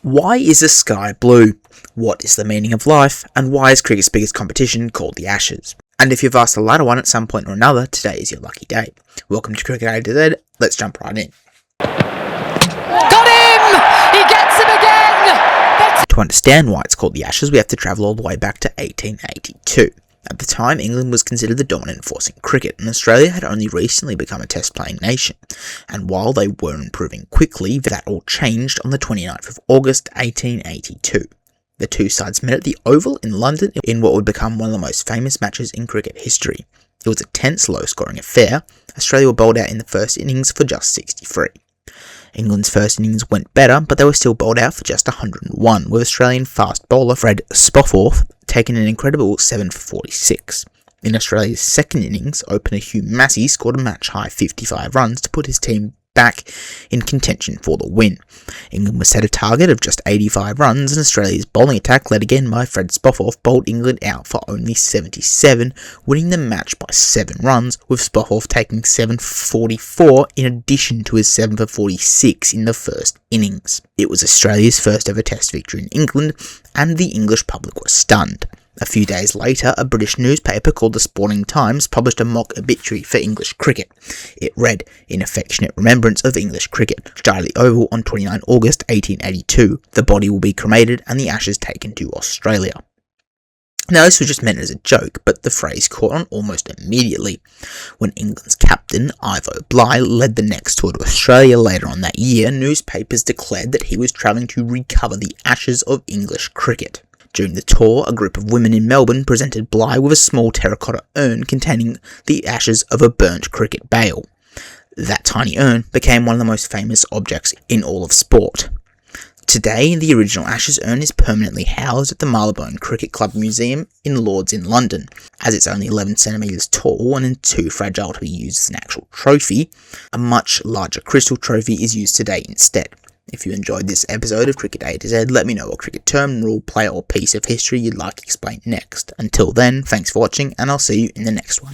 Why is the sky blue? What is the meaning of life? And why is cricket's biggest competition called the Ashes? And if you've asked the latter one at some point or another, today is your lucky day. Welcome to Cricket A to Z. Let's jump right in. Got him! He gets him again! To understand why it's called the Ashes, we have to travel all the way back to 1882. At the time, England was considered the dominant force in cricket, and Australia had only recently become a test-playing nation. And while they were improving quickly, that all changed on the 29th of August 1882. The two sides met at the Oval in London in what would become one of the most famous matches in cricket history. It was a tense, low-scoring affair. Australia were bowled out in the first innings for just 63. England's first innings went better, but they were still bowled out for just 101, with Australian fast bowler Fred Spofforth taking an incredible 7 for 46. In Australia's second innings, opener Hugh Massey scored a match-high 55 runs to put his team back in contention for the win. England was set a target of just 85 runs, and Australia's bowling attack, led again by Fred Spofforth, bowled England out for only 77, winning the match by 7 runs, with Spofforth taking 7 for 44 in addition to his 7 for 46 in the first innings. It was Australia's first ever Test victory in England, and the English public were stunned. A few days later, a British newspaper called the Sporting Times published a mock obituary for English cricket. It read, "In affectionate remembrance of English cricket, which died at the Oval on 29 August 1882. The body will be cremated and the ashes taken to Australia." Now, this was just meant as a joke, but the phrase caught on almost immediately. When England's captain, Ivo Bligh, led the next tour to Australia later on that year, newspapers declared that he was travelling to recover the ashes of English cricket. During the tour, a group of women in Melbourne presented Bligh with a small terracotta urn containing the ashes of a burnt cricket bale. That tiny urn became one of the most famous objects in all of sport. Today, the original Ashes urn is permanently housed at the Marylebone Cricket Club Museum in Lords in London. As it's only 11 centimetres tall and too fragile to be used as an actual trophy, a much larger crystal trophy is used today instead. If you enjoyed this episode of Cricket A to Z, let me know what cricket term, rule, player or piece of history you'd like explained next. Until then, thanks for watching, and I'll see you in the next one.